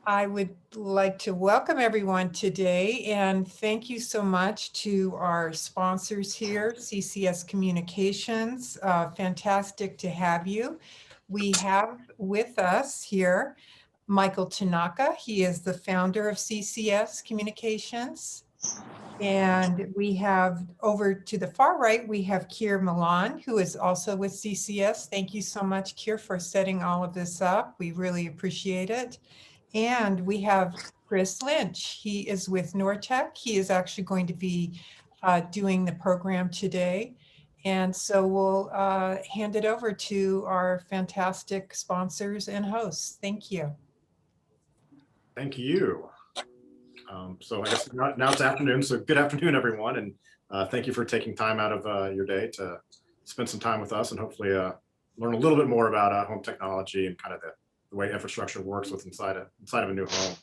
I would like to welcome everyone today and thank you so much to our sponsors here, CCS Communications. Fantastic to have you. We have with us here Michael Tanaka. He is the founder of CCS Communications. And we have over to the far right, we have Keir Milan, who is also with CCS. Thank you so much, Keir, for setting all of this up. We really appreciate it. And we have Chris Lynch. He is with Nortech. He is actually going to be doing the program today. And so we'll hand it over to our fantastic sponsors and hosts. Thank you. Thank you. So I guess now it's afternoon. So good afternoon, everyone. And thank you for taking time out of your day to spend some time with us and hopefully learn a little bit more about home technology and kind of the way infrastructure works with inside of a new home.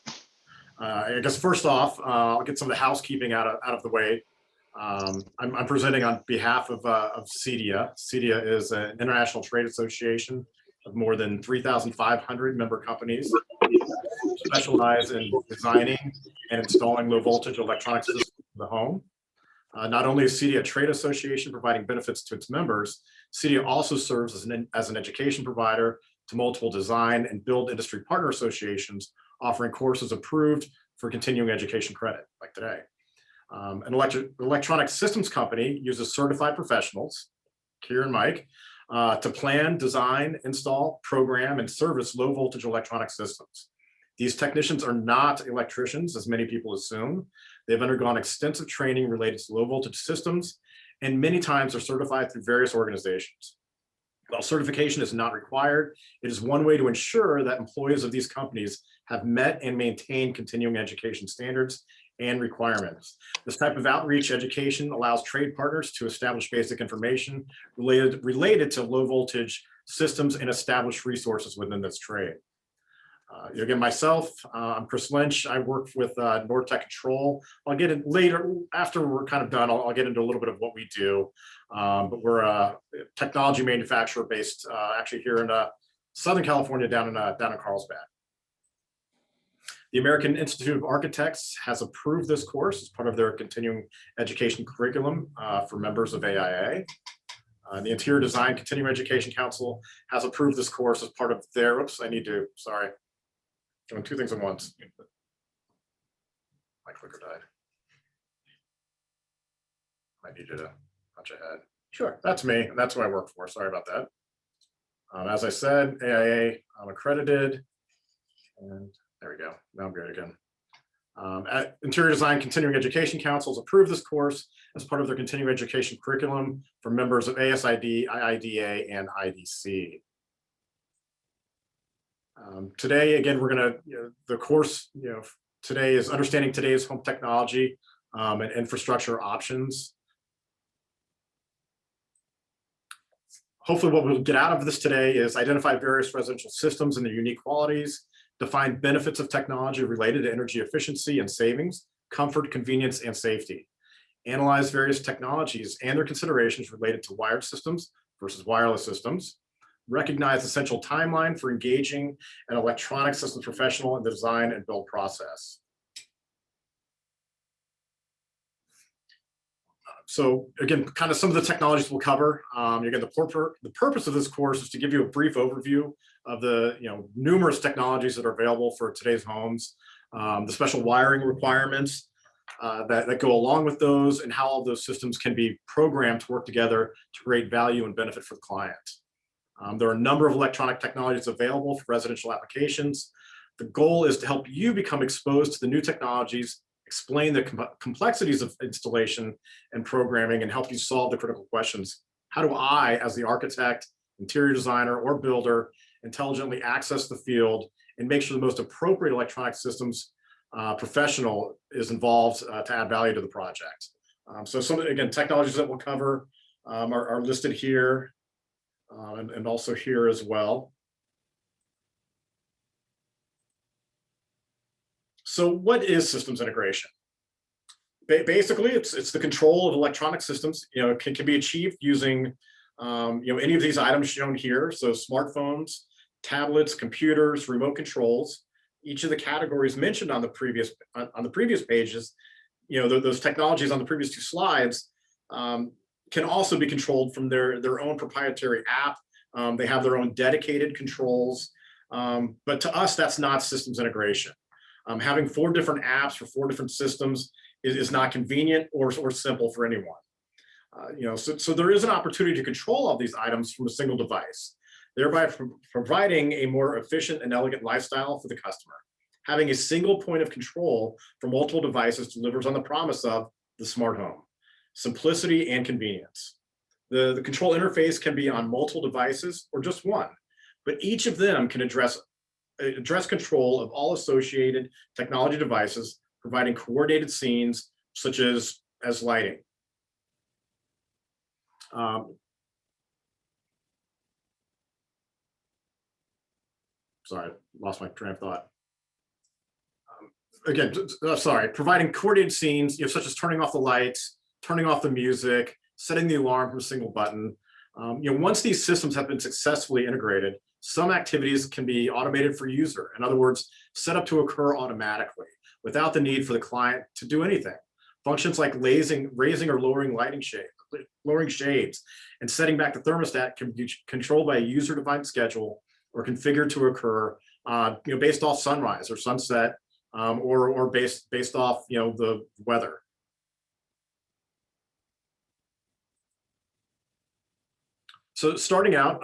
I guess first off, I'll get some of the housekeeping out of the way. I'm presenting on behalf of CEDIA. CEDIA is an international trade association of more than 3,500 member companies, specialize in designing and installing low voltage electronic systems in the home. Not only is CEDIA a trade association providing benefits to its members, CEDIA also serves as an education provider to multiple design and build industry partner associations, offering courses approved for continuing education credit, like today. An electronic systems company uses certified professionals, Keir and Mike, to plan, design, install, program, and service low voltage electronic systems. These technicians are not electricians, as many people assume. They've undergone extensive training related to low voltage systems, and many times are certified through various organizations. While certification is not required, it is one way to ensure that employees of these companies have met and maintained continuing education standards and requirements. This type of outreach education allows trade partners to establish basic information related to low voltage systems and establish resources within this trade. Again, myself, I'm Chris Lynch. I work with Nortech Control. I'll get it later, after we're kind of done, I'll get into a little bit of what we do. But we're a technology manufacturer based actually here in Southern California, down in Carlsbad. The American Institute of Architects has approved this course as part of their continuing education curriculum for members of AIA. The Interior Design Continuing Education Council has approved this course as part of their, sorry, doing two things at once. My clicker died. Might need you to punch ahead. Sure, that's me. That's what I work for. Sorry about that. As I said, AIA, I'm accredited, and there we go. Now I'm good again. At Interior Design Continuing Education Councils approved this course as part of their continuing education curriculum for members of ASID, IIDA, and IDC. Today, again, we're going to, the course, today is understanding today's home technology and infrastructure options. Hopefully what we'll get out of this today is identify various residential systems and their unique qualities, define benefits of technology related to energy efficiency and savings, comfort, convenience, and safety, analyze various technologies and their considerations related to wired systems versus wireless systems, recognize essential timeline for engaging an electronic systems professional in the design and build process. So again, kind of some of the technologies we'll cover. Again, the purpose of this course is to give you a brief overview of the numerous technologies that are available for today's homes, the special wiring requirements that go along with those, and how all those systems can be programmed to work together to create value and benefit for the client. There are a number of electronic technologies available for residential applications. The goal is to help you become exposed to the new technologies, explain the complexities of installation and programming, and help you solve the critical questions. How do I, as the architect, interior designer, or builder, intelligently access the field and make sure the most appropriate electronic systems professional is involved to add value to the project? So some, again, technologies that we'll cover are listed here and also here as well. So what is systems integration? Basically, it's the control of electronic systems. It can be achieved using any of these items shown here. So smartphones, tablets, computers, remote controls. Each of the categories mentioned on the previous pages, those technologies on the previous 2 slides, can also be controlled from their own proprietary app. They have their own dedicated controls. But to us, that's not systems integration. Having 4 different apps for 4 different systems is not convenient or simple for anyone. So there is an opportunity to control all these items from a single device, thereby providing a more efficient and elegant lifestyle for the customer. Having a single point of control for multiple devices delivers on the promise of the smart home: simplicity and convenience. The control interface can be on multiple devices or just one, but each of them can address control of all associated technology devices, providing coordinated scenes such as lighting. Sorry, lost my train of thought. Providing coordinated scenes, such as turning off the lights, turning off the music, setting the alarm from a single button. Once these systems have been successfully integrated, some activities can be automated for user. In other words, set up to occur automatically without the need for the client to do anything. Functions like raising or lowering shades, and setting back the thermostat can be controlled by a user-defined schedule or configured to occur, based off sunrise or sunset, or based off the weather. So starting out,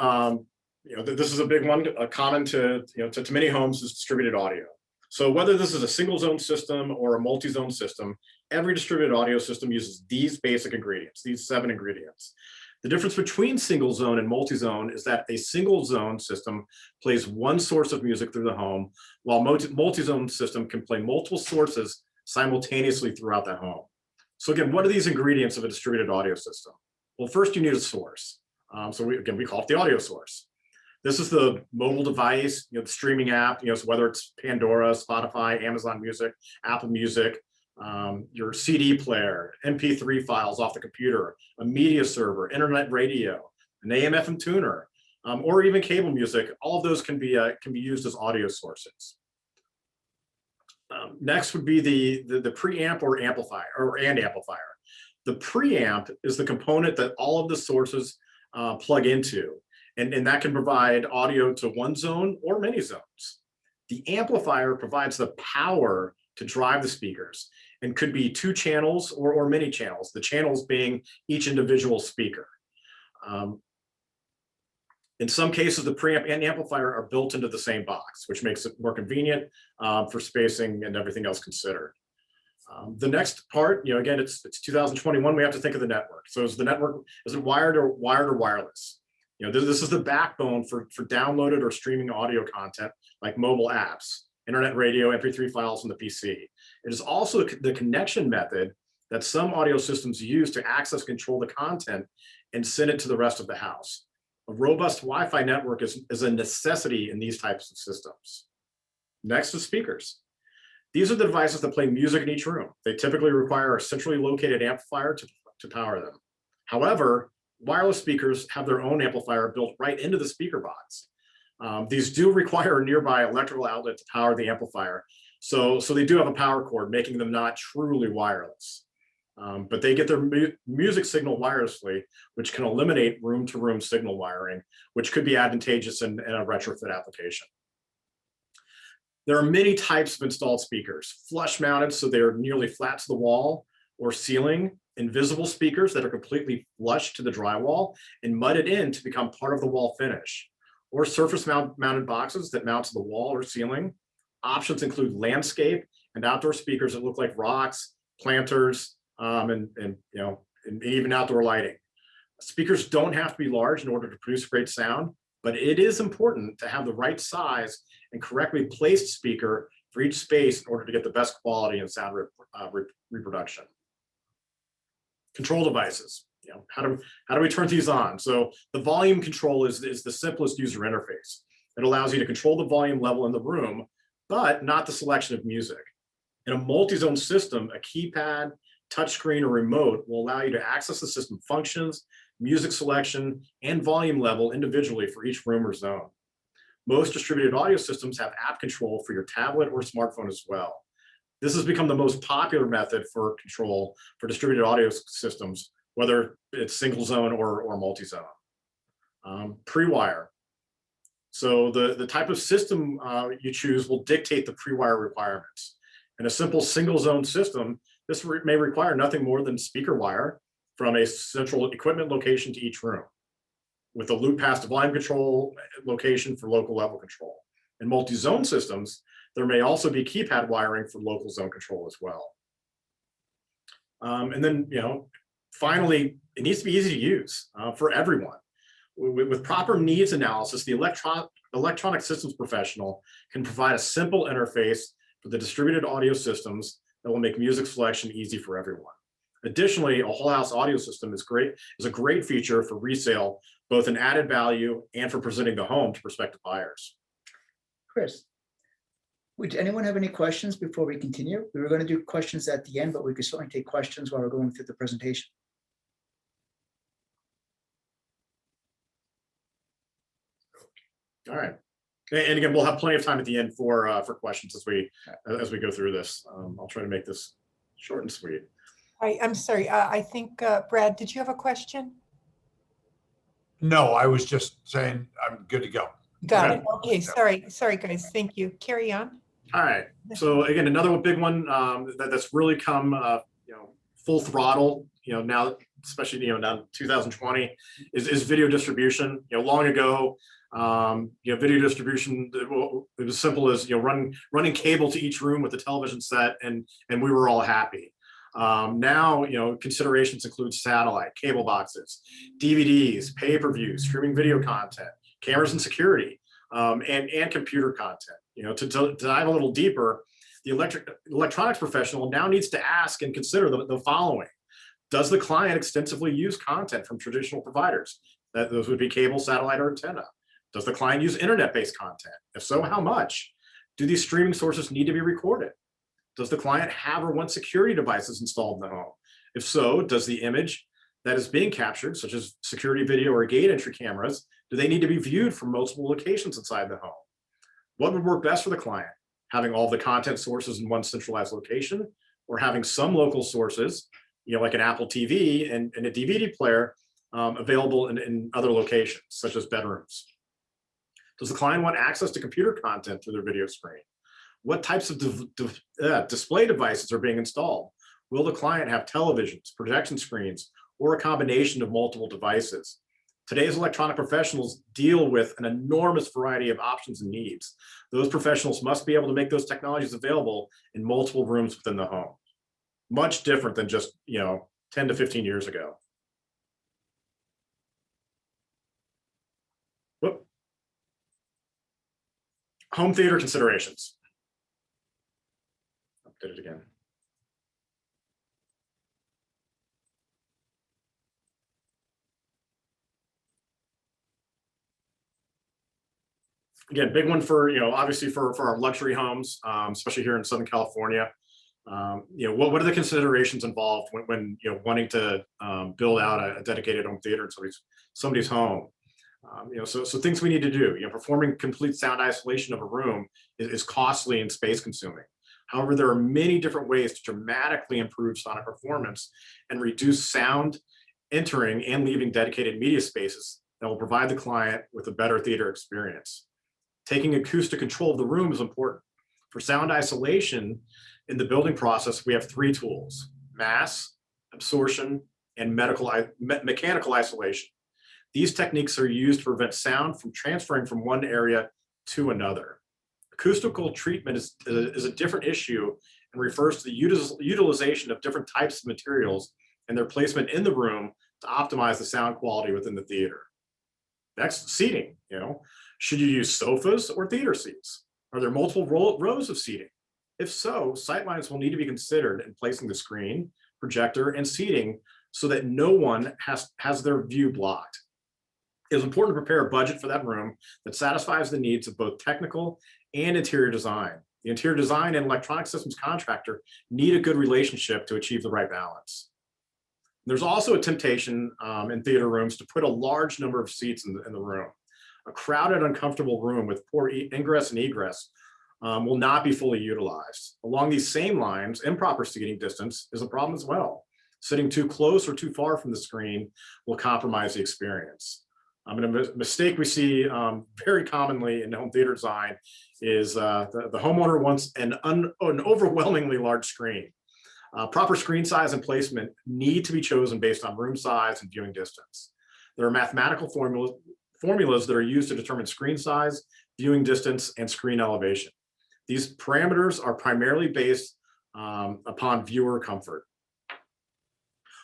this is a big one, common to many homes, is distributed audio. So whether this is a single zone system or a multi-zone system, every distributed audio system uses these basic ingredients, these 7 ingredients. The difference between single zone and multi-zone is that a single zone system plays one source of music through the home, while multi-zone system can play multiple sources simultaneously throughout that home. So again, what are these ingredients of a distributed audio system? Well, first you need a source. So we call it the audio source. This is the mobile device, the streaming app, so whether it's Pandora, Spotify, Amazon Music, Apple Music, your CD player, MP3 files off the computer, a media server, internet radio, an AM/FM tuner, or even cable music. All of those can be used as audio sources. Next would be the preamp or amplifier amplifier. The preamp is the component that all of the sources plug into, and that can provide audio to one zone or many zones. The amplifier provides the power to drive the speakers, and could be 2 channels or many channels, the channels being each individual speaker. In some cases, the preamp and amplifier are built into the same box, which makes it more convenient for spacing and everything else considered. The next part, again, it's 2021, we have to think of the network. So is it wired or wireless? This is the backbone for downloaded or streaming audio content like mobile apps, internet radio, MP3 files from the PC. It is also the connection method that some audio systems use to access, control the content, and send it to the rest of the house. A robust Wi-Fi network is a necessity in these types of systems. Next is speakers. These are the devices that play music in each room. They typically require a centrally located amplifier to power them. However, wireless speakers have their own amplifier built right into the speaker box. These do require a nearby electrical outlet to power the amplifier. So they do have a power cord, making them not truly wireless. But they get their music signal wirelessly, which can eliminate room-to-room signal wiring, which could be advantageous in a retrofit application. There are many types of installed speakers: flush mounted, so they're nearly flat to the wall or ceiling; invisible speakers that are completely flush to the drywall and mudded in to become part of the wall finish; or surface mounted boxes that mount to the wall or ceiling. Options include landscape and outdoor speakers that look like rocks, planters, and even outdoor lighting. Speakers don't have to be large in order to produce great sound, but it is important to have the right size and correctly placed speaker for each space in order to get the best quality and sound reproduction. Control devices. How do we turn these on? So the volume control is the simplest user interface. It allows you to control the volume level in the room, but not the selection of music. In a multi-zone system, a keypad, touchscreen, or remote will allow you to access the system functions, music selection, and volume level individually for each room or zone. most distributed audio systems have app control for your tablet or smartphone as well. This has become the most popular method for control for distributed audio systems, whether it's single zone or multi-zone. Pre-wire. So the type of system you choose will dictate the pre-wire requirements. In a simple single zone system, this may require nothing more than speaker wire from a central equipment location to each room, with a loop pass to volume control location for local level control. In multi-zone systems, there may also be keypad wiring for local zone control as well. And then, finally, it needs to be easy to use for everyone. With proper needs analysis, the electronic systems professional can provide a simple interface for the distributed audio systems that will make music selection easy for everyone. Additionally, a whole house audio system is a great feature for resale, both in added value and for presenting the home to prospective buyers. Chris, would anyone have any questions before we continue? We were going to do questions at the end, but we could certainly take questions while we're going through the presentation. All right. And again, we'll have plenty of time at the end for questions as we go through this. I'll try to make this short and sweet. I'm sorry. I think, Brad, did you have a question? No, I was just saying I'm good to go. Got it. Okay. Sorry, guys. Thank you. Carry on. All right. So again, another big one that's really come full throttle. Now, especially now 2020 is video distribution. Long ago, video distribution, it was as simple as running cable to each room with a television set, and we were all happy. Now, considerations include satellite, cable boxes, DVDs, pay-per-views, streaming video content, cameras and security, and computer content. To dive a little deeper, the electronics professional now needs to ask and consider the following. Does the client extensively use content from traditional providers? Those would be cable, satellite, or antenna. Does the client use internet-based content? If so, how much? Do these streaming sources need to be recorded? Does the client have or want security devices installed in the home? If so, does the image that is being captured, such as security video or gate entry cameras, do they need to be viewed from multiple locations inside the home? What would work best for the client? Having all the content sources in one centralized location, or having some local sources, like an Apple TV and a DVD player available in other locations, such as bedrooms? Does the client want access to computer content through their video screen? What types of display devices are being installed? Will the client have televisions, projection screens, or a combination of multiple devices? Today's electronic professionals deal with an enormous variety of options and needs. Those professionals must be able to make those technologies available in multiple rooms within the home. Much different than just 10 to 15 years ago. Whoop. Home theater considerations. Did it again. Again, big one for, obviously for our luxury homes, especially here in Southern California. What are the considerations involved when wanting to build out a dedicated home theater in somebody's home? So things we need to do. Performing complete sound isolation of a room is costly and space consuming. However, there are many different ways to dramatically improve sonic performance and reduce sound entering and leaving dedicated media spaces that will provide the client with a better theater experience. Taking acoustic control of the room is important. For sound isolation in the building process, we have three tools: mass, absorption, and mechanical isolation. These techniques are used to prevent sound from transferring from one area to another. Acoustical treatment is a different issue and refers to the utilization of different types of materials and their placement in the room to optimize the sound quality within the theater. Next, seating. Should you use sofas or theater seats? Are there multiple rows of seating? If so, sightlines will need to be considered in placing the screen, projector, and seating so that no one has their view blocked. It is important to prepare a budget for that room that satisfies the needs of both technical and interior design. The interior design and electronic systems contractor need a good relationship to achieve the right balance. There's also a temptation in theater rooms to put a large number of seats in the room. a crowded, uncomfortable room with poor ingress and egress will not be fully utilized. Along these same lines, improper seating distance is a problem as well. Sitting too close or too far from the screen will compromise the experience. A mistake we see very commonly in home theater design is the homeowner wants an overwhelmingly large screen. Proper screen size and placement need to be chosen based on room size and viewing distance. There are mathematical formulas that are used to determine screen size, viewing distance, and screen elevation. These parameters are primarily based upon viewer comfort.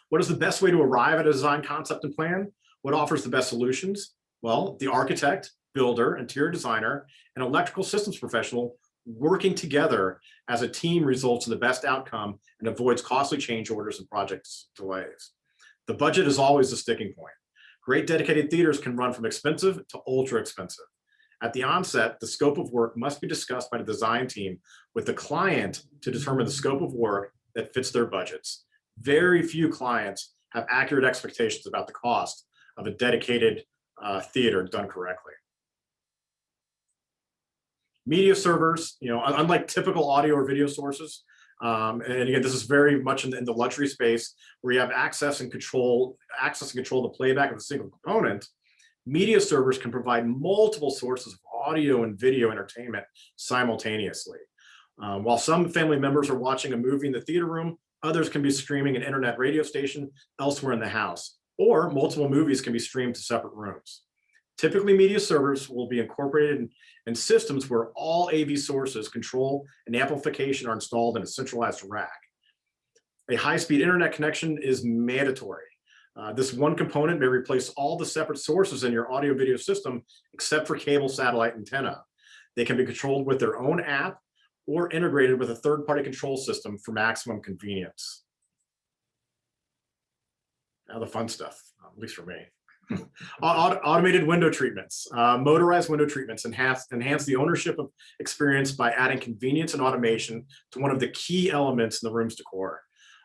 What is the best way to arrive at a design concept and plan? What offers the best solutions? Well, the architect, builder, interior designer, and electrical systems professional working together as a team results in the best outcome and avoids costly change orders and project delays. The budget is always the sticking point. Great dedicated theaters can run from expensive to ultra expensive. At the onset, the scope of work must be discussed by the design team with the client to determine the scope of work that fits their budgets. Very few clients have accurate expectations about the cost of a dedicated theater done correctly. Media servers, unlike typical audio or video sources, and again, this is very much in the luxury space where you have access and control the playback of a single component. Media servers can provide multiple sources of audio and video entertainment simultaneously. While some family members are watching a movie in the theater room, others can be streaming an internet radio station elsewhere in the house, or multiple movies can be streamed to separate rooms. Typically, media servers will be incorporated in systems where all AV sources, control, and amplification are installed in a centralized rack. A high-speed internet connection is mandatory. This one component may replace all the separate sources in your audio-video system except for cable satellite antenna. They can be controlled with their own app or integrated with a third-party control system for maximum convenience. Now the fun stuff, at least for me. Automated window treatments. Motorized window treatments enhance the ownership of experience by adding convenience and automation to one of the key elements in the room's decor.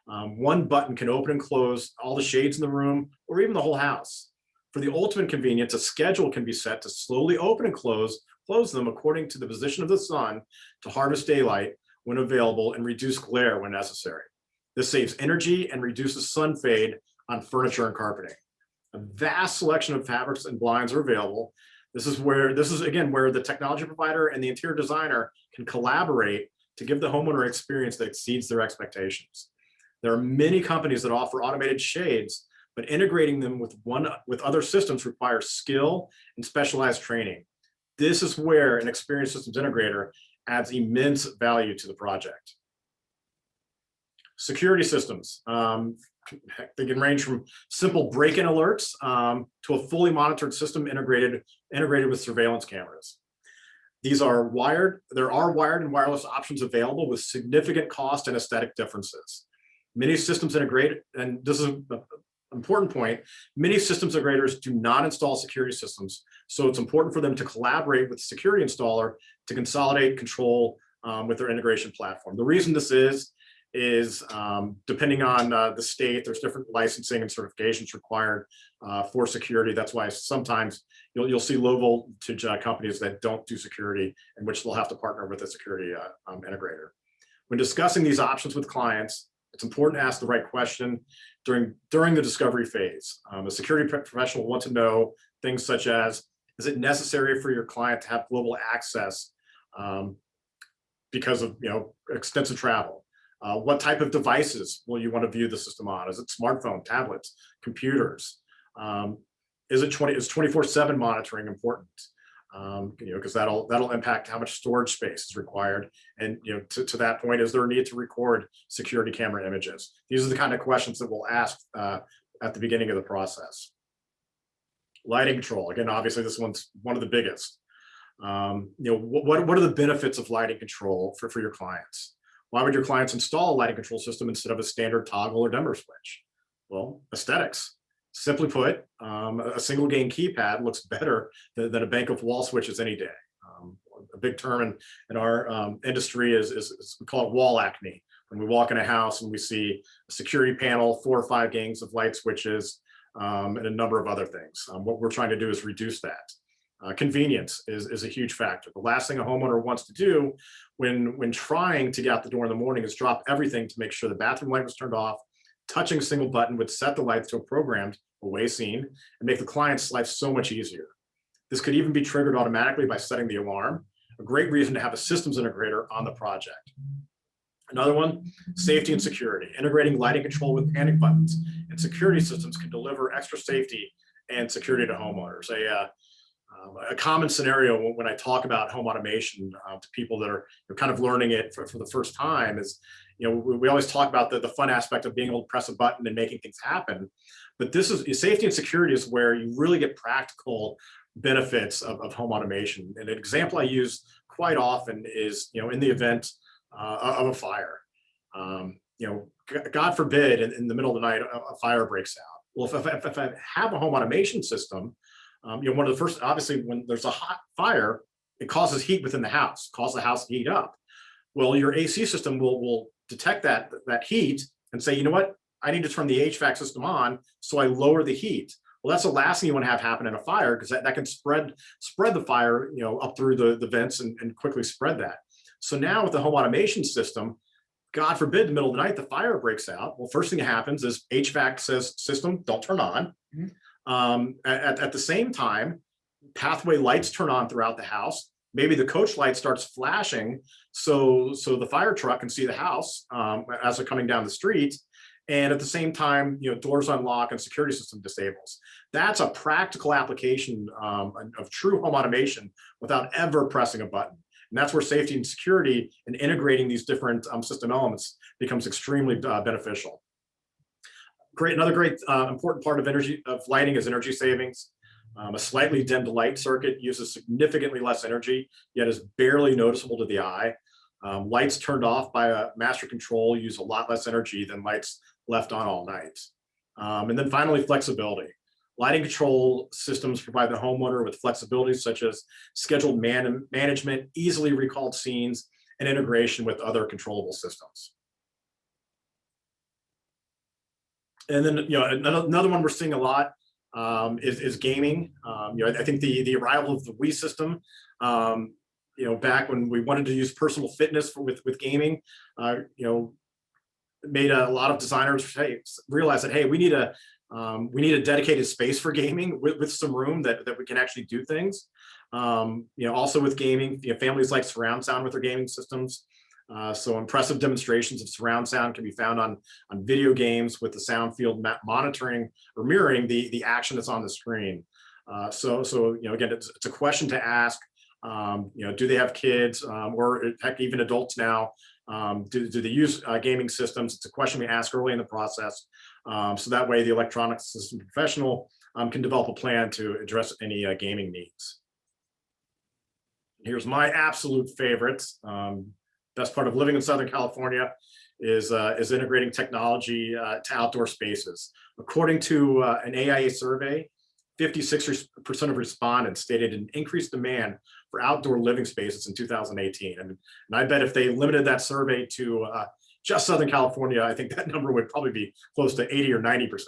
One button can open and close all the shades in the room or even the whole house. For the ultimate convenience, a schedule can be set to slowly open and close them according to the position of the sun to harvest daylight when available and reduce glare when necessary. This saves energy and reduces sun fade on furniture and carpeting. A vast selection of fabrics and blinds are available. This is again where the technology provider and the interior designer can collaborate to give the homeowner experience that exceeds their expectations. There are many companies that offer automated shades, but integrating them with other systems requires skill and specialized training. This is where an experienced systems integrator adds immense value to the project. Security systems. They can range from simple break-in alerts to a fully monitored system integrated with surveillance cameras. There are wired and wireless options available with significant cost and aesthetic differences. Many systems integrate, and this is an important point, many systems integrators do not install security systems, so it's important for them to collaborate with the security installer to consolidate control with their integration platform. The reason this is depending on the state, there's different licensing and certifications required for security. That's why sometimes you'll see low voltage companies that don't do security, in which they'll have to partner with a security integrator. When discussing these options with clients, it's important to ask the right question during the discovery phase. A security professional will want to know things such as, is it necessary for your client to have global access because of extensive travel? What type of devices will you want to view the system on? Is it smartphone, tablets, computers? Is 24/7 monitoring important? Because that'll impact how much storage space is required. And to that point, is there a need to record security camera images? These are the kind of questions that we'll ask at the beginning of the process. Lighting control. Again, obviously this one's one of the biggest. What are the benefits of lighting control for your clients? Why would your clients install a lighting control system instead of a standard toggle or dimmer switch? Well, aesthetics. Simply put, a single gain keypad looks better than a bank of wall switches any day. A big term in our industry is we call it wall acne. When we walk in a house and we see a security panel, 4 or 5 gangs of light switches, and a number of other things. What we're trying to do is reduce that. Convenience is a huge factor. The last thing a homeowner wants to do when trying to get out the door in the morning is drop everything to make sure the bathroom light was turned off. Touching a single button would set the lights to a programmed away scene and make the client's life so much easier. This could even be triggered automatically by setting the alarm, a great reason to have a systems integrator on the project. Another one, safety and security. Integrating lighting control with panic buttons and security systems can deliver extra safety and security to homeowners. A common scenario when I talk about home automation to people that are kind of learning it for the first time is, we always talk about the fun aspect of being able to press a button and making things happen. But this is safety and security is where you really get practical benefits of home automation. And an example I use quite often is, in the event of a fire. God forbid in the middle of the night, a fire breaks out. Well, if I have a home automation system, one of the first, obviously, when there's a hot fire, it causes heat within the house, causes the house to heat up. Well, your AC system will detect that heat and say, you know what, I need to turn the HVAC system on, so I lower the heat. Well, that's the last thing you want to have happen in a fire, because that can spread the fire, up through the vents and quickly spread that. So now with the home automation system, God forbid, in the middle of the night, the fire breaks out. Well, first thing that happens is HVAC says, system, don't turn on. At the same time, pathway lights turn on throughout the house. Maybe the coach light starts flashing, so the fire truck can see the house as they're coming down the street. And at the same time, doors unlock and security system disables. That's a practical application of true home automation without ever pressing a button. And that's where safety and security and integrating these different system elements becomes extremely beneficial. Another great important part of lighting is energy savings. A slightly dimmed light circuit uses significantly less energy, yet is barely noticeable to the eye. Lights turned off by a master control use a lot less energy than lights left on all night. And then finally, flexibility. Lighting control systems provide the homeowner with flexibility such as scheduled management, easily recalled scenes, and integration with other controllable systems. And then, another one we're seeing a lot is gaming. I think the arrival of the Wii system, back when we wanted to use personal fitness with gaming, made a lot of designers realize that, hey, we need a dedicated space for gaming with some room that we can actually do things. Also with gaming, families like surround sound with their gaming systems. So impressive demonstrations of surround sound can be found on video games with the sound field monitoring or mirroring the action that's on the screen. So again, it's a question to ask. Do they have kids or heck, even adults now? Do they use gaming systems? It's a question we ask early in the process. So that way the electronics system professional can develop a plan to address any gaming needs. Here's my absolute favorite. Best part of living in Southern California is integrating technology to outdoor spaces. According to an AIA survey, 56% of respondents stated an increased demand for outdoor living spaces in 2018. And I bet if they limited that survey to just Southern California, I think that number would probably be close to 80 or 90%.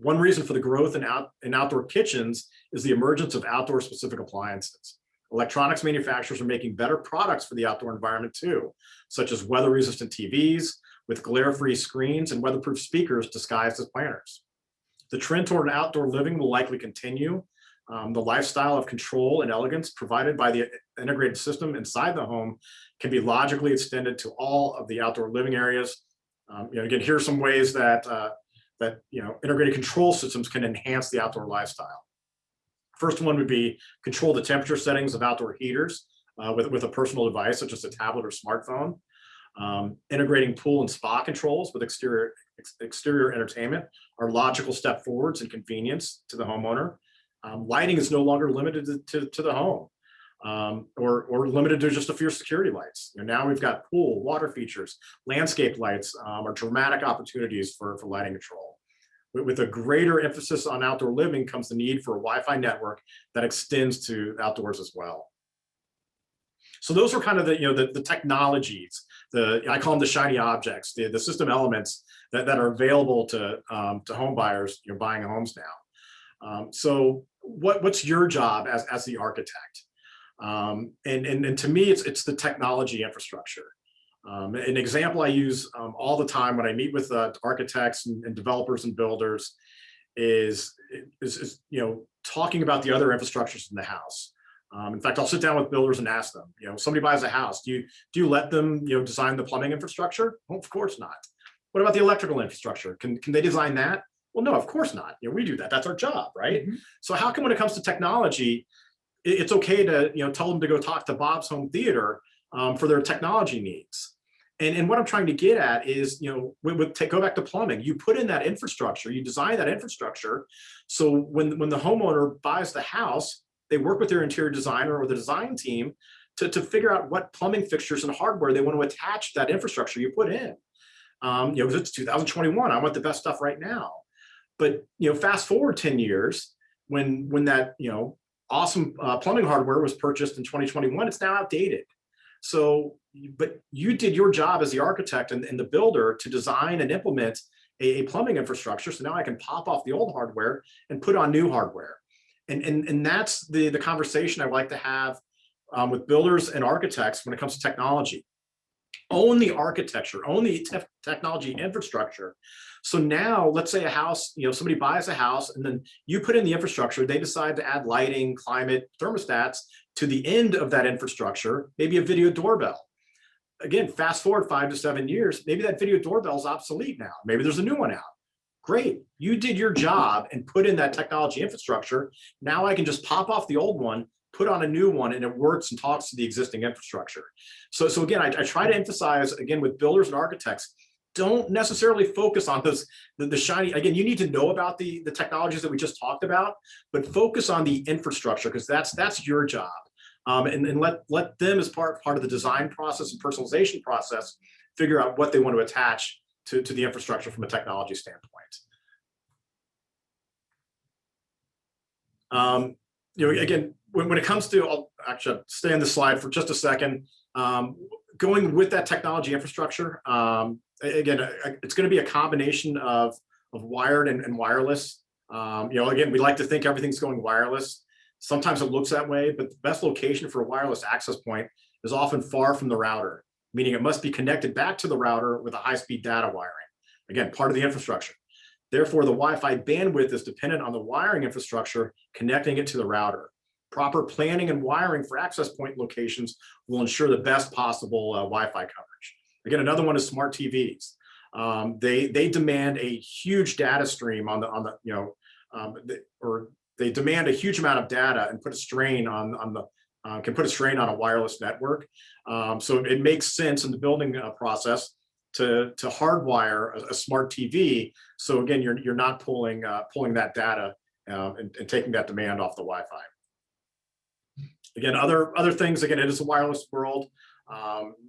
One reason for the growth in outdoor kitchens is the emergence of outdoor specific appliances. Electronics manufacturers are making better products for the outdoor environment too, such as weather-resistant TVs with glare-free screens and weatherproof speakers disguised as planters. The trend toward outdoor living will likely continue. The lifestyle of control and elegance provided by the integrated system inside the home can be logically extended to all of the outdoor living areas. Again, here are some ways that integrated control systems can enhance the outdoor lifestyle. First one would be control the temperature settings of outdoor heaters with a personal device such as a tablet or smartphone. Integrating pool and spa controls with exterior entertainment are logical step forwards in convenience to the homeowner. Lighting is no longer limited to the home or limited to just a few security lights. Now we've got pool, water features, landscape lights are dramatic opportunities for lighting control. With a greater emphasis on outdoor living comes the need for a Wi-Fi network that extends to outdoors as well. So those are kind of the technologies, I call them the shiny objects, the system elements that are available to home buyers buying homes now. So what's your job as the architect? And to me, it's the technology infrastructure. An example I use all the time when I meet with architects and developers and builders is talking about the other infrastructures in the house. In fact, I'll sit down with builders and ask them, somebody buys a house, do you let them design the plumbing infrastructure? Well, of course not. What about the electrical infrastructure? Can they design that? Well, no, of course not. We do that. That's our job, right? Mhm. So how come when it comes to technology, it's okay to tell them to go talk to Bob's Home Theater for their technology needs? And what I'm trying to get at is, go back to plumbing. You put in that infrastructure, you design that infrastructure. So when the homeowner buys the house, they work with their interior designer or the design team to figure out what plumbing fixtures and hardware they want to attach to that infrastructure you put in. Because it's 2021, I want the best stuff right now. But fast forward 10 years, when that awesome plumbing hardware was purchased in 2021, it's now outdated. So, but you did your job as the architect and the builder to design and implement a plumbing infrastructure. So now I can pop off the old hardware and put on new hardware. And that's the conversation I like to have with builders and architects when it comes to technology. Own the architecture, own the technology infrastructure. So now let's say a house, somebody buys a house and then you put in the infrastructure, they decide to add lighting, climate, thermostats to the end of that infrastructure, maybe a video doorbell. Again, fast forward 5 to 7 years, maybe that video doorbell is obsolete now. Maybe there's a new one out. Great, you did your job and put in that technology infrastructure. Now I can just pop off the old one, put on a new one, and it works and talks to the existing infrastructure. So again, I try to emphasize, again, with builders and architects, don't necessarily focus on the shiny. Again, you need to know about the technologies that we just talked about, but focus on the infrastructure, because that's your job. And let them, as part of the design process and personalization process, figure out what they want to attach to the infrastructure from a technology standpoint. Again, when it comes to, I'll actually stay on this slide for just a second. Going with that technology infrastructure, again, it's going to be a combination of wired and wireless. Again, we like to think everything's going wireless. Sometimes it looks that way, but the best location for a wireless access point is often far from the router, meaning it must be connected back to the router with a high-speed data wiring. Again, part of the infrastructure. Therefore, the Wi-Fi bandwidth is dependent on the wiring infrastructure connecting it to the router. Proper planning and wiring for access point locations will ensure the best possible Wi-Fi coverage. Again, another one is smart TVs. They demand a huge data stream they demand a huge amount of data and put a strain can put a strain on a wireless network. So it makes sense in the building process to hardwire a smart TV. So again, you're not pulling that data and taking that demand off the Wi-Fi. Again, other things. Again, it is a wireless world.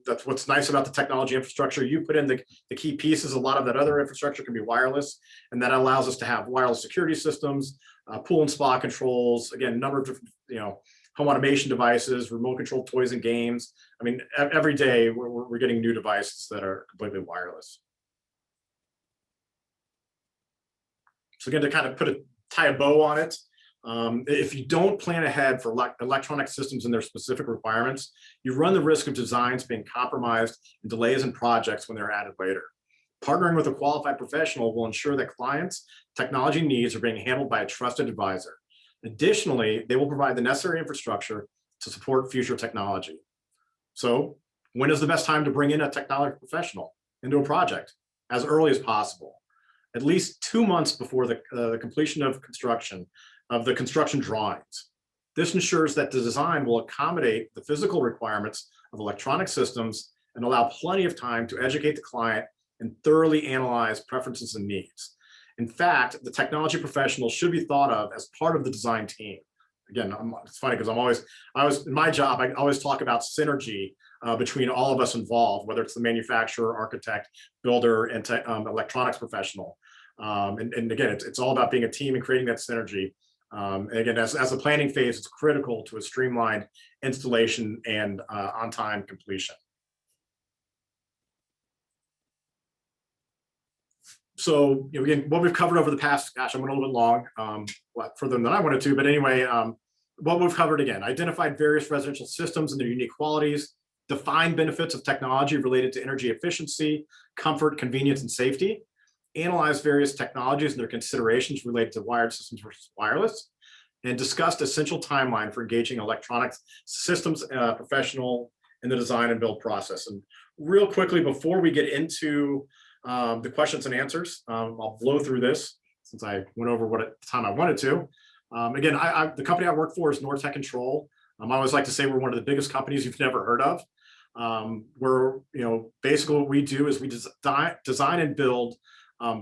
That's what's nice about the technology infrastructure. You put in the key pieces. A lot of that other infrastructure can be wireless, and that allows us to have wireless security systems, pool and spa controls. Again, a number of different, home automation devices, remote control toys and games. I mean, every day we're getting new devices that are completely wireless. So again, to kind of tie a bow on it, if you don't plan ahead for electronic systems and their specific requirements, you run the risk of designs being compromised and delays in projects when they're added later. Partnering with a qualified professional will ensure that clients' technology needs are being handled by a trusted advisor. Additionally, they will provide the necessary infrastructure to support future technology. So, when is the best time to bring in a technology professional into a project? As early as possible. At least 2 months before the completion of the construction drawings. This ensures that the design will accommodate the physical requirements of electronic systems and allow plenty of time to educate the client and thoroughly analyze preferences and needs. In fact, the technology professional should be thought of as part of the design team. Again, it's funny because I was in my job, I always talk about synergy between all of us involved, whether it's the manufacturer, architect, builder, and electronics professional. And again, it's all about being a team and creating that synergy. And again, as a planning phase, it's critical to a streamlined installation and on-time completion. So, again, what we've covered over the past, gosh, I went a little bit long, further than I wanted to, but anyway, what we've covered again, identified various residential systems and their unique qualities, define benefits of technology related to energy efficiency, comfort, convenience, and safety, analyze various technologies and their considerations related to wired systems versus wireless, and discussed essential timeline for engaging electronics systems professional in the design and build process. And real quickly, before we get into the questions and answers, I'll blow through this since I went over what time I wanted to. Again, the company I work for is Nortech Control. I always like to say we're one of the biggest companies you've never heard of. We're, basically what we do is we design and build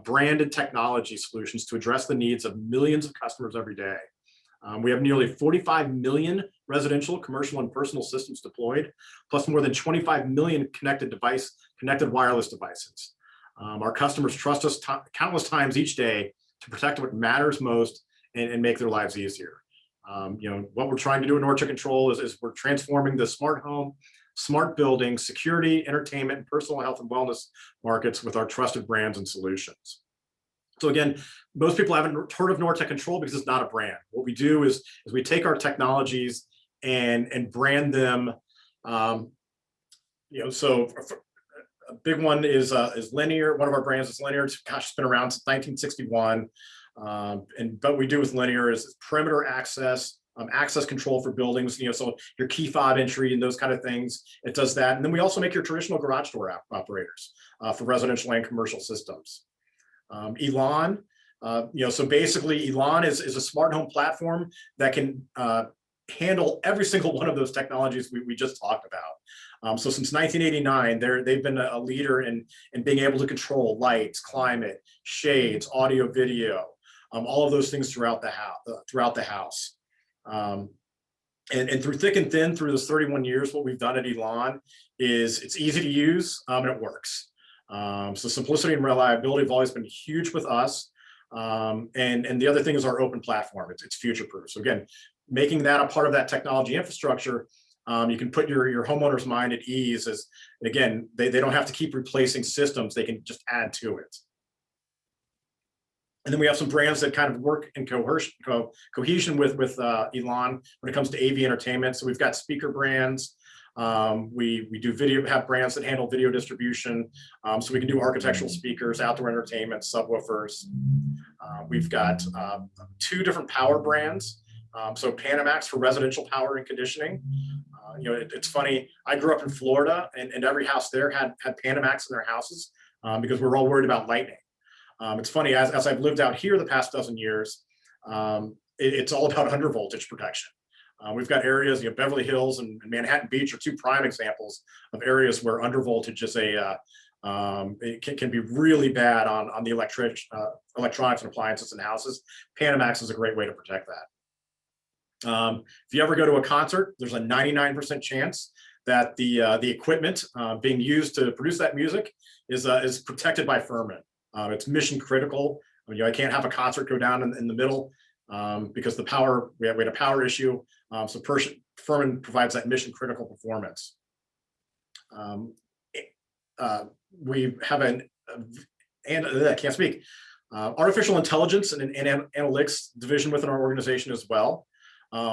branded technology solutions to address the needs of millions of customers every day. We have nearly 45 million residential, commercial, and personal systems deployed, plus more than 25 million connected wireless devices. Our customers trust us countless times each day to protect what matters most and make their lives easier. What we're trying to do at Nortech Control is we're transforming the smart home, smart building, security, entertainment, and personal health and wellness markets with our trusted brands and solutions. So again, most people haven't heard of Nortech Control because it's not a brand. What we do is we take our technologies and brand them. So a big one is Linear. One of our brands is Linear. It's been around since 1961. But we do with Linear is perimeter access, access control for buildings. So your key fob entry and those kind of things. It does that, and then we also make your traditional garage door operators for residential and commercial systems. Elan, so basically Elan is a smart home platform that can handle every single one of those technologies we just talked about. So since 1989, they've been a leader in being able to control lights, climate, shades, audio, video, all of those things throughout the house. And through thick and thin, through those 31 years, what we've done at Elan is it's easy to use and it works. So simplicity and reliability have always been huge with us. And the other thing is our open platform. It's future-proof. So again, making that a part of that technology infrastructure, you can put your homeowner's mind at ease as, again, they don't have to keep replacing systems. They can just add to it. And then we have some brands that kind of work in cohesion with Elan when it comes to AV entertainment. So we've got speaker brands. We do have brands that handle video distribution. So we can do architectural speakers, outdoor entertainment, subwoofers. We've got 2 different power brands. So Panamax for residential power and conditioning. It's funny, I grew up in Florida and every house there had Panamax in their houses because we were all worried about lightning. It's funny, as I've lived out here the past dozen years, it's all about under voltage protection. We've got areas, Beverly Hills and Manhattan Beach are 2 prime examples of areas where under voltage is it can be really bad on the electronics and appliances in houses. Panamax is a great way to protect that. If you ever go to a concert, there's a 99% chance that the equipment being used to produce that music is protected by Furman. It's mission critical. I can't have a concert go down in the middle because the power, we had a power issue. So Furman provides that mission critical performance. We have I can't speak, artificial intelligence and analytics division within our organization as well.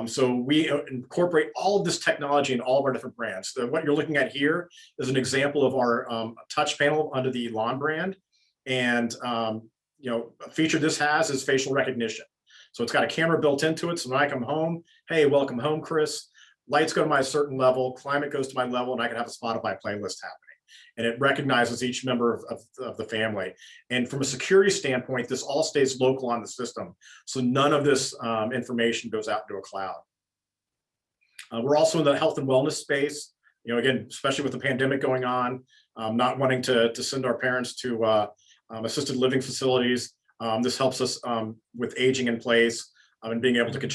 So we incorporate all of this technology in all of our different brands. So what you're looking at here is an example of our touch panel under the Elan brand. And a feature this has is facial recognition. So it's got a camera built into it. So when I come home, hey, welcome home, Chris. Lights go to my certain level, climate goes to my level, and I can have a Spotify playlist happening. And it recognizes each member of the family. And from a security standpoint, this all stays local on the system. So none of this information goes out into a cloud. We're also in the health and wellness space. Again, especially with the pandemic going on, not wanting to send our parents to assisted living facilities. This helps us with aging in place and being able to keep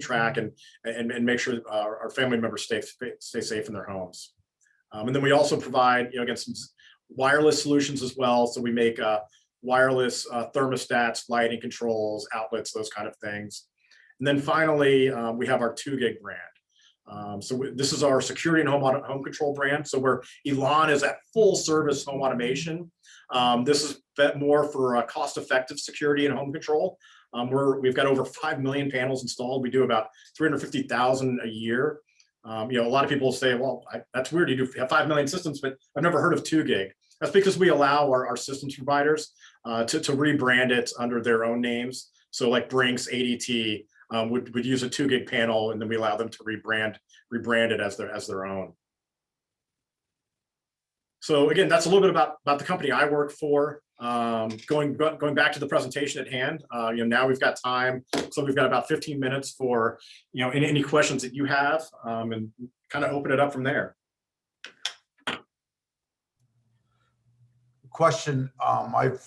track and make sure our family members stay safe in their homes. And then we also provide, again, some wireless solutions as well. So we make wireless thermostats, lighting controls, outlets, those kind of things. And then finally, we have our 2GIG brand. So this is our security and home control brand. So where Elan is at full service home automation, This is more for cost-effective security and home control. We've got over 5 million panels installed. We do about 350,000 a year. A lot of people say, well, that's weird. You have 5 million systems, but I've never heard of 2 gig. That's because we allow our systems providers to rebrand it under their own names. So like Brinks, ADT would use a 2 gig panel, and then we allow them to rebrand it as their own. So again, that's a little bit about the company I work for. Going back to the presentation at hand, now we've got time. So we've got about 15 minutes for, any questions that you have, and kind of open it up from there. Question, I've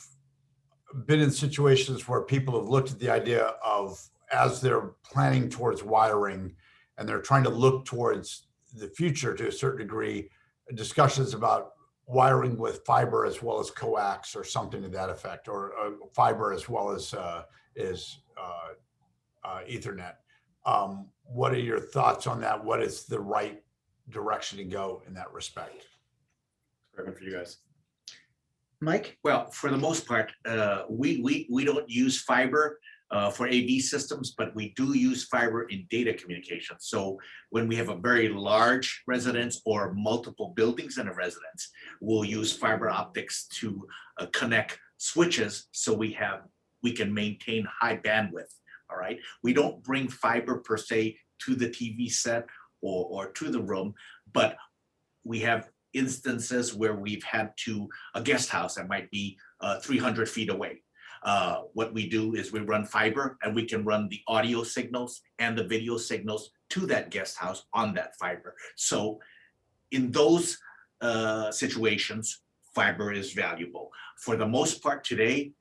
been in situations where people have looked at the idea of, as they're planning towards wiring and they're trying to look towards the future to a certain degree, discussions about wiring with fiber as well as coax or something to that effect, or fiber as well as Ethernet. What are your thoughts on that? What is the right direction to go in that respect? Perfect for you guys. Mike? Well, for the most part, we don't use fiber for AV systems, but we do use fiber in data communication. So when we have a very large residence or multiple buildings in a residence, we'll use fiber optics to connect switches so we can maintain high bandwidth. All right. We don't bring fiber per se to the TV set or to the room, but we have instances where we've had a guest house that might be 300 feet away. What we do is we run fiber, and we can run the audio signals and the video signals to that guest house on that fiber. So in those situations, fiber is valuable. For the most part today,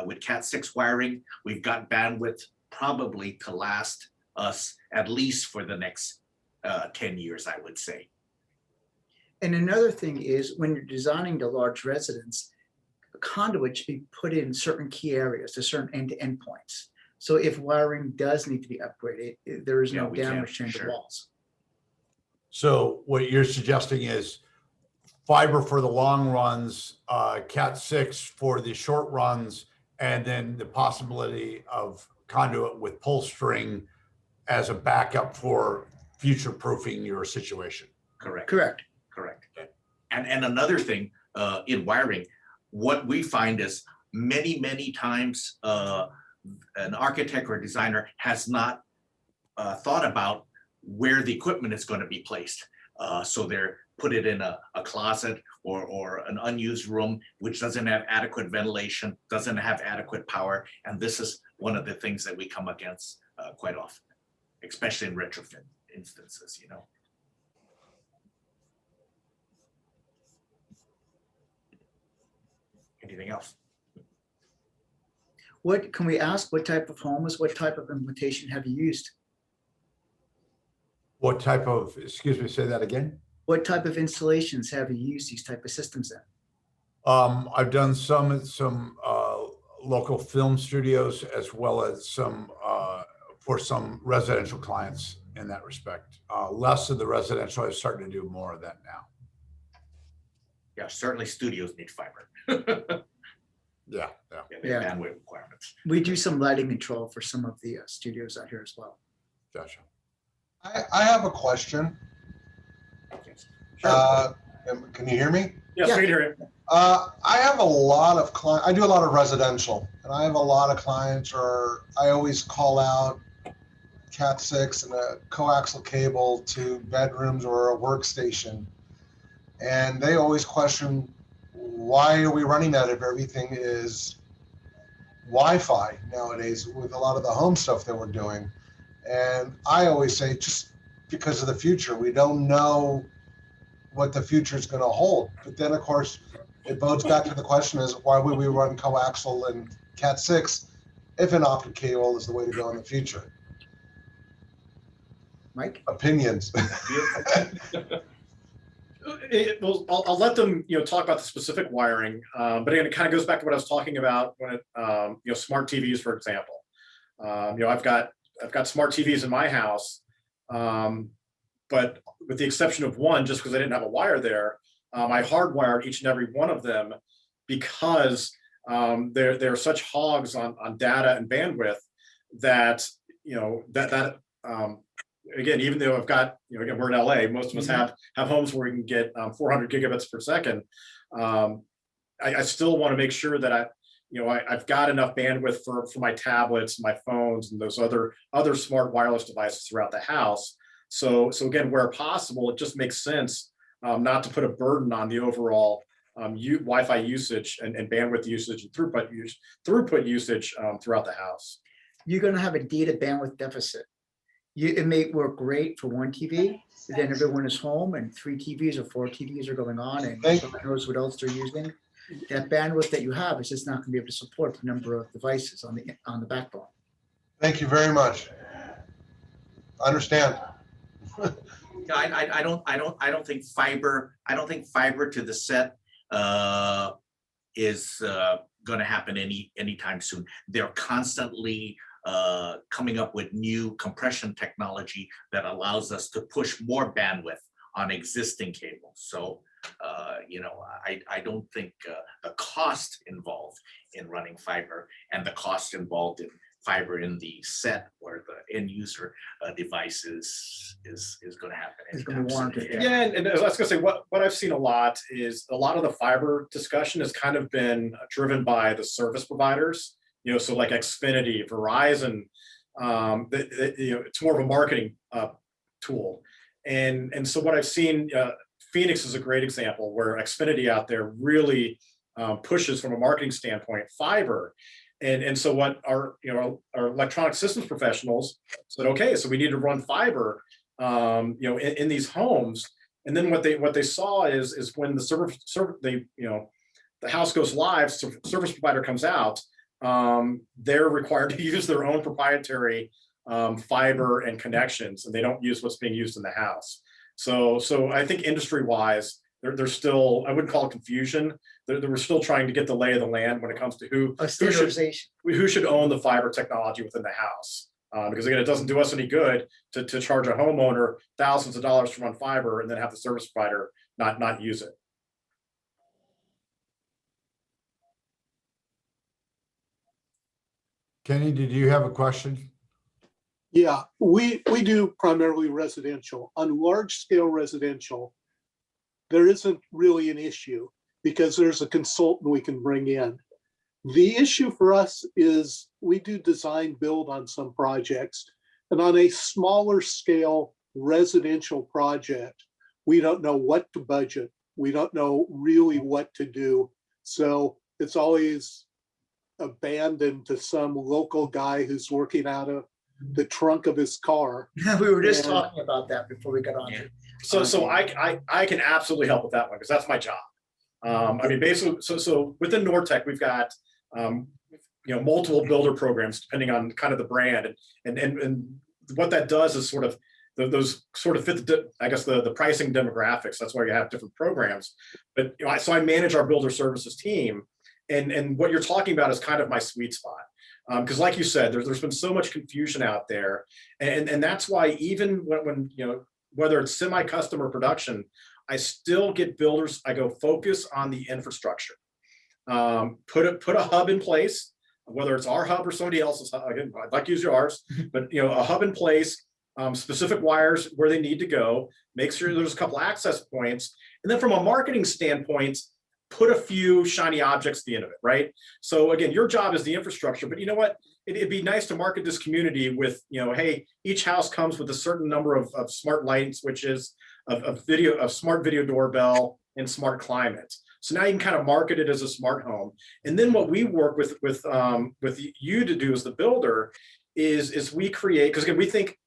with Cat6 wiring, we've got bandwidth probably to last us at least for the next 10 years, I would say. And another thing is, when you're designing the large residence, a conduit should be put in certain key areas to certain end-to-end points. So if wiring does need to be upgraded, there is no we can, damage to the sure. walls. So what you're suggesting is fiber for the long runs, Cat6 for the short runs, and then the possibility of conduit with pull string as a backup for future-proofing your situation. Correct. Correct. Correct. And another thing in wiring, what we find is many times an architect or designer has not thought about where the equipment is going to be placed. So they're put it in a closet or an unused room, which doesn't have adequate ventilation, doesn't have adequate power. And this is one of the things that we come against quite often, especially in retrofit instances, Anything else? What can we ask? What type of homes, what type of implementation have you used? What type of, excuse me, say that again? What type of installations have you used these type of systems in? I've done some at some local film studios, as well as some for some residential clients in that respect. Less of the residential, I'm starting to do more of that now. Yeah, certainly studios need fiber. Yeah. They have bandwidth requirements. We do some lighting control for some of the studios out here as well. Gotcha. I have a question. Yes. Can you hear me? Yes, Yeah. we can hear you. I have a lot of clients. I do a lot of residential, and I have a lot of clients, or I always call out Cat6 and a coaxial cable to bedrooms or a workstation. And they always question, why are we running that if everything is Wi-Fi nowadays with a lot of the home stuff that we're doing? And I always say, just because of the future, we don't know what the future is going to hold. But then, of course, it bodes back to the question is, why would we run coaxial and Cat6 if an optic cable is the way to go in the future? Mike? Opinions. Well, I'll let them, talk about the specific wiring. But again, it kind of goes back to what I was talking about when smart TVs, for example. I've got smart TVs in my house, but with the exception of one, just because I didn't have a wire there, I hardwired each and every one of them because they're such hogs on data and bandwidth that, again, even though I've got, again, we're in LA, most of us have homes where we can get 400 gigabits per second. I still want to make sure that I've got enough bandwidth for my tablets, my phones, and those other smart wireless devices throughout the house. So again, where possible, it just makes sense not to put a burden on the overall Wi-Fi usage and bandwidth usage and throughput usage throughout the house. You're going to have a data bandwidth deficit. It may work great for one TV, but then everyone is home and 3 TVs or 4 TVs are going on, and someone knows what else they're using. That bandwidth that you have is just not going to be able to support the number of devices on the backbone. Thank you very much. I understand. I don't think fiber to the set is going to happen anytime soon. They're constantly coming up with new compression technology that allows us to push more bandwidth on existing cables. So, I don't think the cost involved in running fiber and the cost involved in fiber in the set or the end user device is going to happen. It's going to be warranted. Yeah, and I was going to say, what I've seen a lot is a lot of the fiber discussion has kind of been driven by the service providers. So like Xfinity, Verizon, it's more of a marketing tool. And so what I've seen, Phoenix is a great example where Xfinity out there really pushes from a marketing standpoint fiber. And so what our electronic systems professionals said, okay, so we need to run fiber, in these homes. And then what they saw is when the house goes live, service provider comes out, they're required to use their own proprietary fiber and connections, and they don't use what's being used in the house. So I think industry-wise, there's still, I wouldn't call it confusion. We're still trying to get the lay of the land when it comes to who should own the fiber technology within the house. Because again, it doesn't do us any good to charge a homeowner thousands of dollars to run fiber and then have the service provider not use it. Kenny, did you have a question? Yeah, we do primarily residential. On large scale residential, there isn't really an issue because there's a consultant we can bring in. The issue for us is we do design build on some projects, and on a smaller scale residential project, we don't know what to budget. We don't know really what to do. So it's always abandoned to some local guy who's working out of the trunk of his car. We were just talking about that before we got on. So I can absolutely help with that one because that's my job. I mean, basically, so within Nortech, we've got multiple builder programs depending on kind of the brand, and what that does is sort of those sort of fit the pricing demographics. That's why you have different programs. But so I manage our builder services team, and what you're talking about is kind of my sweet spot. Because like you said, there's been so much confusion out there, and that's why even when whether it's semi-custom or production, I still get builders. I go focus on the infrastructure. Put a hub in place, whether it's our hub or somebody else's hub. Again, I'd like to use yours, but a hub in place, specific wires where they need to go. Make sure there's a couple access points, and then from a marketing standpoint, put a few shiny objects at the end of it, right? So again, your job is the infrastructure, but you know what? It'd be nice to market this community with, hey, each house comes with a certain number of smart lighting switches, of smart video doorbell, and smart climate. So now you can kind of market it as a smart home. And then what we work with you to do as the builder is we create, because again, we think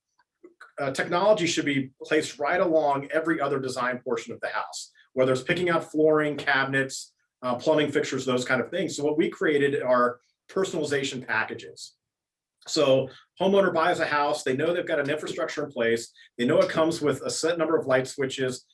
technology should be placed right along every other design portion of the house, whether it's picking out flooring, cabinets, plumbing fixtures, those kind of things. So what we created are personalization packages. So homeowner buys a house, they know they've got an infrastructure in place, they know it comes with a set number of light switches,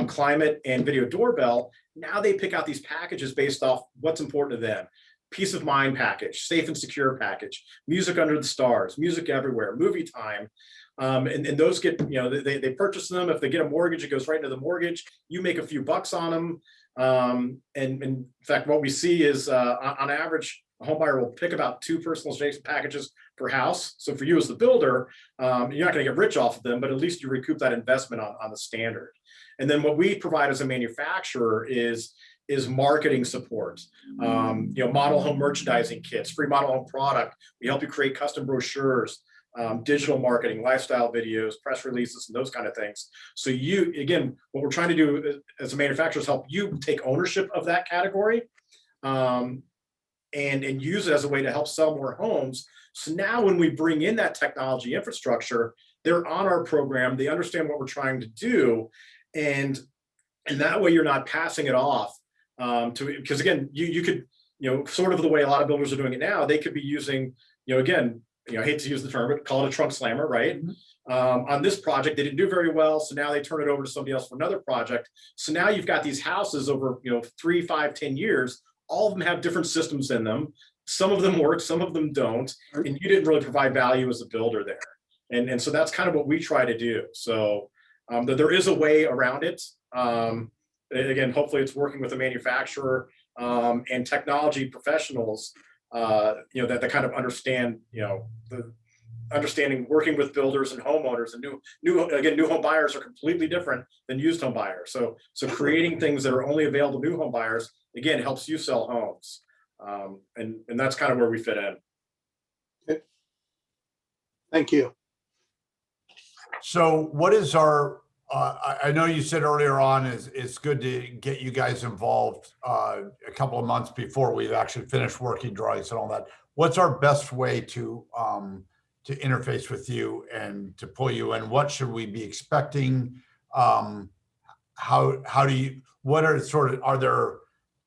climate, and video doorbell. Now they pick out these packages based off what's important to them. Peace of mind package, safe and secure package, music under the stars, music everywhere, movie time. And those get, they purchase them. If they get a mortgage, it goes right into the mortgage. You make a few bucks on them. And in fact, what we see is on average, a home buyer will pick about 2 personalization packages per house. So for you as the builder, you're not going to get rich off of them, but at least you recoup that investment on the standard. And then what we provide as a manufacturer is marketing support, model home merchandising kits, free model home product. We help you create custom brochures, digital marketing, lifestyle videos, press releases, and those kind of things. So again, what we're trying to do as a manufacturer is help you take ownership of that category, and use it as a way to help sell more homes. So now when we bring in that technology infrastructure, they're on our program, they understand what we're trying to do, and that way you're not passing it off because again, you could, sort of the way a lot of builders are doing it now, they could be using, again, I hate to use the term, but call it a trunk slammer, right? Mm-hmm. On this project, they didn't do very well, so now they turn it over to somebody else for another project. So now you've got these houses over, 3, 5, 10 years. All of them have different systems in them. Some of them work, some of them don't, and you didn't really provide value as a builder there. And so that's kind of what we try to do. So there is a way around it. Again, hopefully it's working with a manufacturer and technology professionals, that kind of understand, understanding working with builders and homeowners, and new home buyers are completely different than used home buyers. So creating things that are only available to new home buyers, again, helps you sell homes. And that's kind of where we fit in. Okay. Thank you. So what is our, I know you said earlier on it's good to get you guys involved a couple of months before we've actually finished working drawings and all that. What's our best way to interface with you and to pull you in? What should we be expecting? Are there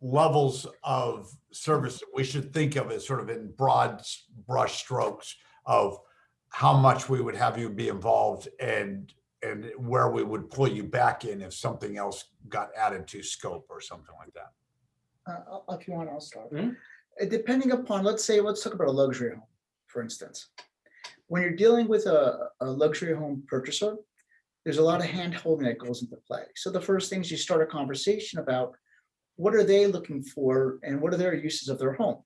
levels of service that we should think of as sort of in broad brush strokes of how much we would have you be involved and where we would pull you back in if something else got added to scope or something like that? If you want, I'll start. Mm-hmm. Depending upon, let's talk about a luxury home, for instance. When you're dealing with a luxury home purchaser, there's a lot of hand-holding that goes into play. So the first thing is you start a conversation about what are they looking for and what are their uses of their home?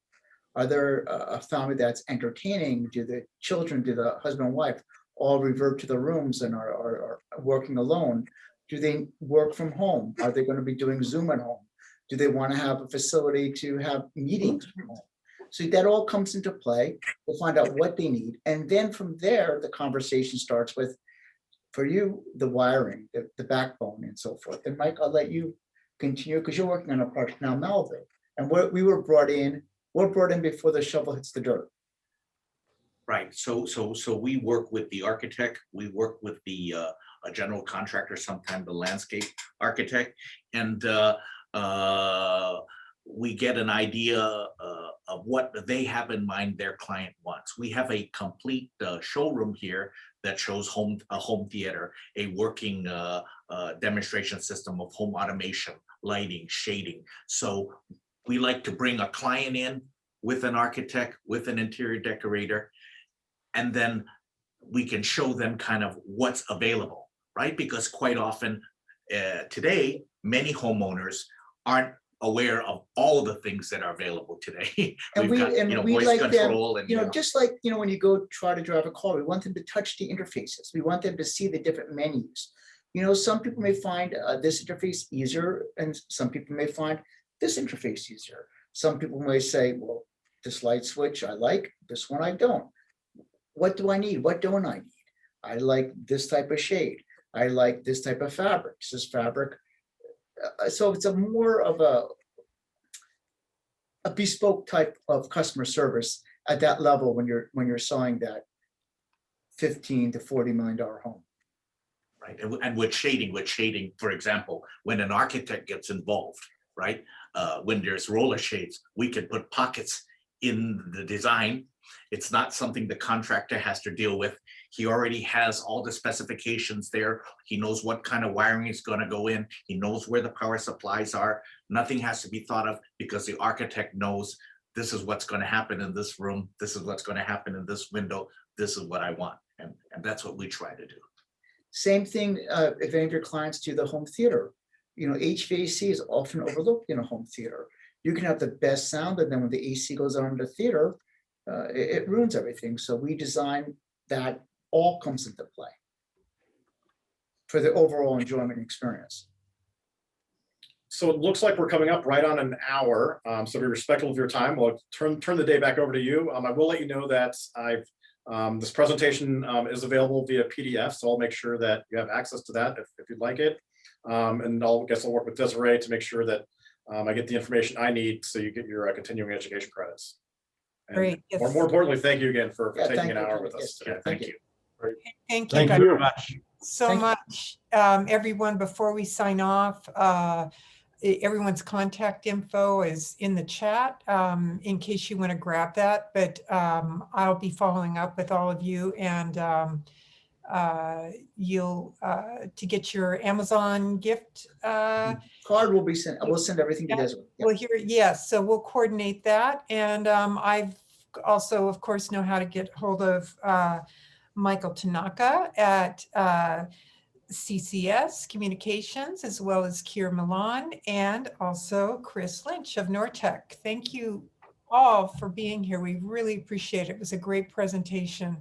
Are there a family that's entertaining? Do the children, do the husband and wife all revert to the rooms and are working alone? Do they work from home? Are they going to be doing Zoom at home? Do they want to have a facility to have meetings from home? So that all comes into play. We'll find out what they need. And then from there, the conversation starts with, for you, the wiring, the backbone and so forth. And Mike, I'll let you continue because you're working on a project now, Melville. And we're brought in before the shovel hits the dirt. Right. So we work with the architect. We work with the a general contractor, sometimes the landscape architect, and we get an idea of what they have in mind their client wants. We have a complete showroom here that shows a home theater, a working demonstration system of home automation, lighting, shading. So we like to bring a client in with an architect, with an interior decorator, and then we can show them kind of what's available, right? Because quite often today, many homeowners aren't aware of all the things that are available today. And We've got, voice like control them, and, just like, when you go try to drive a car, we want them to touch the interfaces. We want them to see the different menus. Some people may find this interface easier, and some people may find this interface easier. Some people may say, well, this light switch I like, this one I don't. What do I need? What don't I need? I like this type of shade. I like this type of fabric. This fabric. So it's a more of a bespoke type of customer service at that level when you're selling that $15 to $40 million home. right? And with shading, for example, when an architect gets involved, right? When there's roller shades, we can put pockets in the design. It's not something the contractor has to deal with. He already has all the specifications there. He knows what kind of wiring is going to go in. He knows where the power supplies are. Nothing has to be thought of because the architect knows this is what's going to happen in this room. This is what's going to happen in this window. This is what I want. And that's what we try to do. Same thing, if any of your clients do the home theater, HVAC is often overlooked in a home theater. You can have the best sound, and then when the AC goes on in the theater, it ruins everything. So we design that all comes into play for the overall enjoyment experience. So it looks like we're coming up right on an hour. So be respectful of your time. We'll turn the day back over to you. I will let you know that this presentation is available via PDF, so I'll make sure that you have access to that if you'd like it. And I'll work with Desiree to make sure that I get the information I need so you get your continuing education credits. And Great. Yes. More importantly, thank you again for Yeah, taking thank an you. hour with Yes, us today. thank Thank you. you. Thank you Thank guys you very much. so Thank you. much. Everyone, before we sign off, everyone's contact info is in the chat in case you want to grab that. But I'll be following up with all of you, and you'll to get your Amazon gift. Card will be sent. We'll send everything to Yeah. Desiree. Yeah. Well, here, yes, so we'll coordinate that. And I've also, of course, know how to get hold of Michael Tanaka at CCS Communications, as well as Kier Milan, and also Chris Lynch of Nortec. Thank you all for being here. We really appreciate it. It was a great presentation.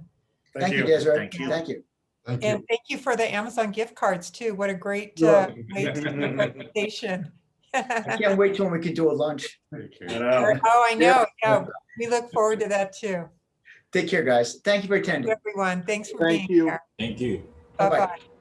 Thank you, Desiree. Thank you. Thank you. Thank And you. thank you for the Amazon gift cards too. What a great You're presentation. I can't wait till we can do a lunch. I know. Oh, I know. Yeah, we look forward to that too. Take care, guys. Thank you for attending. Everyone, thanks for Thank being you. here. Thank you. Bye-bye. Bye-bye.